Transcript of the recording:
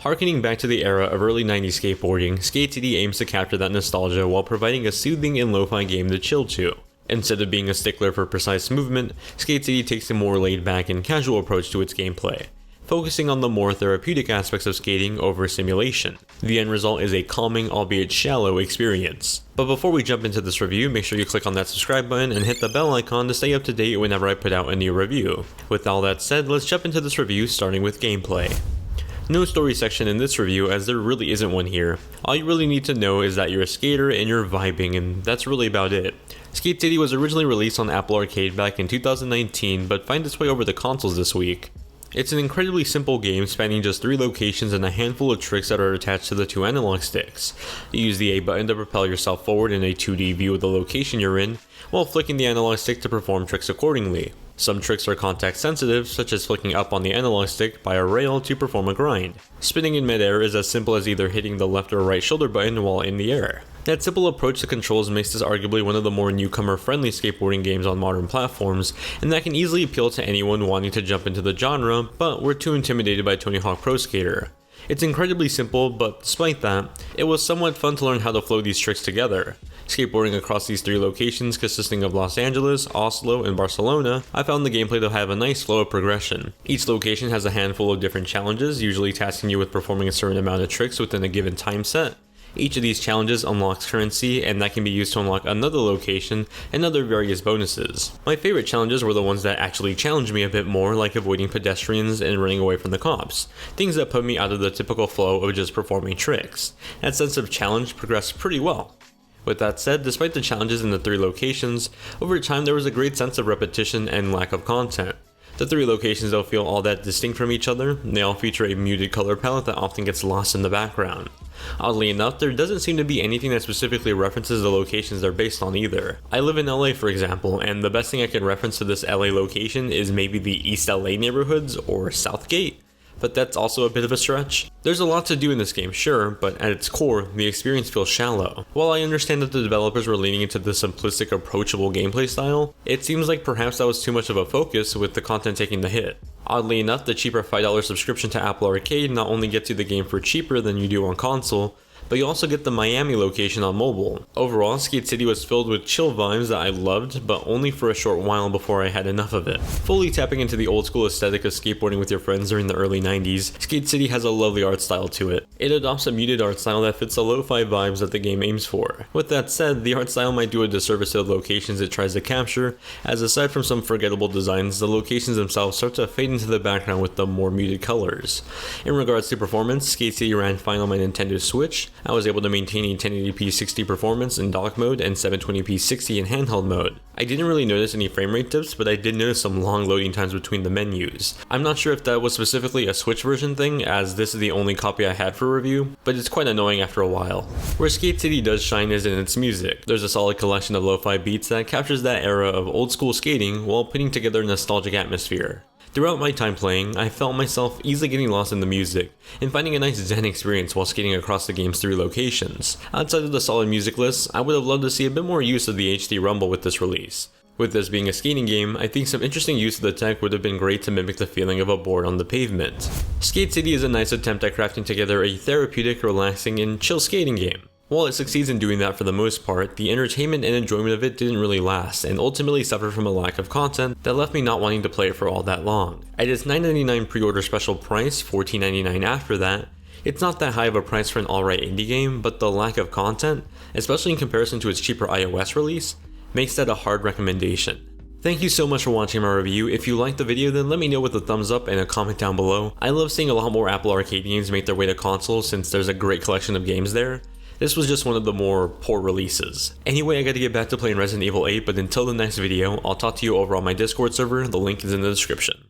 Harkening back to the era of early 90s skateboarding, Skate City aims to capture that nostalgia while providing a soothing and lo-fi game to chill to. Instead of being a stickler for precise movement, Skate City takes a more laid-back and casual approach to its gameplay, focusing on the more therapeutic aspects of skating over simulation. The end result is a calming, albeit shallow, experience. But before we jump into this review, make sure you click on that subscribe button and hit the bell icon to stay up to date whenever I put out a new review. With all that said, let's jump into this review starting with gameplay. No story section in this review, as there really isn't one here. All you really need to know is that you're a skater and you're vibing, and that's really about it. Skate City was originally released on Apple Arcade back in 2019, but finds its way over the consoles this week. It's an incredibly simple game spanning just 3 locations and a handful of tricks that are attached to the 2 analog sticks. You use the A button to propel yourself forward in a 2D view of the location you're in, while flicking the analog stick to perform tricks accordingly. Some tricks are contact sensitive, such as flicking up on the analog stick by a rail to perform a grind. Spinning in midair is as simple as either hitting the left or right shoulder button while in the air. That simple approach to controls makes this arguably one of the more newcomer-friendly skateboarding games on modern platforms, and that can easily appeal to anyone wanting to jump into the genre, but were too intimidated by Tony Hawk Pro Skater. It's incredibly simple, but despite that, it was somewhat fun to learn how to flow these tricks together. Skateboarding across these 3 locations consisting of Los Angeles, Oslo, and Barcelona, I found the gameplay to have a nice flow of progression. Each location has a handful of different challenges, usually tasking you with performing a certain amount of tricks within a given time set. Each of these challenges unlocks currency, and that can be used to unlock another location and other various bonuses. My favorite challenges were the ones that actually challenged me a bit more, like avoiding pedestrians and running away from the cops, things that put me out of the typical flow of just performing tricks. That sense of challenge progressed pretty well. With that said, despite the challenges in the 3 locations, over time there was a great sense of repetition and lack of content. The 3 locations don't feel all that distinct from each other, they all feature a muted color palette that often gets lost in the background. Oddly enough, there doesn't seem to be anything that specifically references the locations they're based on either. I live in LA for example, and the best thing I can reference to this LA location is maybe the East LA neighborhoods or Southgate, but that's also a bit of a stretch. There's a lot to do in this game, sure, but at its core, the experience feels shallow. While I understand that the developers were leaning into the simplistic, approachable gameplay style, it seems like perhaps that was too much of a focus with the content taking the hit. Oddly enough, the cheaper $5 subscription to Apple Arcade not only gets you the game for cheaper than you do on console, but you also get the Miami location on mobile. Overall, Skate City was filled with chill vibes that I loved, but only for a short while before I had enough of it. Fully tapping into the old school aesthetic of skateboarding with your friends during the early 90s, Skate City has a lovely art style to it. It adopts a muted art style that fits the lo-fi vibes that the game aims for. With that said, the art style might do a disservice to the locations it tries to capture, as aside from some forgettable designs, the locations themselves start to fade into the background with the more muted colors. In regards to performance, Skate City ran fine on my Nintendo Switch. I was able to maintain a 1080p 60 performance in dock mode and 720p 60 in handheld mode. I didn't really notice any frame rate dips, but I did notice some long loading times between the menus. I'm not sure if that was specifically a Switch version thing, as this is the only copy I had for review, but it's quite annoying after a while. Where Skate City does shine is in its music. There's a solid collection of lo-fi beats that captures that era of old school skating while putting together a nostalgic atmosphere. Throughout my time playing, I felt myself easily getting lost in the music, and finding a nice zen experience while skating across the game's 3 locations. Outside of the solid music list, I would have loved to see a bit more use of the HD Rumble with this release. With this being a skating game, I think some interesting use of the tech would have been great to mimic the feeling of a board on the pavement. Skate City is a nice attempt at crafting together a therapeutic, relaxing, and chill skating game. While it succeeds in doing that for the most part, the entertainment and enjoyment of it didn't really last, and ultimately suffered from a lack of content that left me not wanting to play it for all that long. At its $9.99 pre-order special price, $14.99 after that, it's not that high of a price for an alright indie game, but the lack of content, especially in comparison to its cheaper iOS release, makes that a hard recommendation. Thank you so much for watching my review. If you liked the video, then let me know with a thumbs up and a comment down below. I love seeing a lot more Apple Arcade games make their way to consoles since there's a great collection of games there. This was just one of the more poor releases. Anyway, I gotta get back to playing Resident Evil 8, but until the next video, I'll talk to you over on my Discord server, the link is in the description.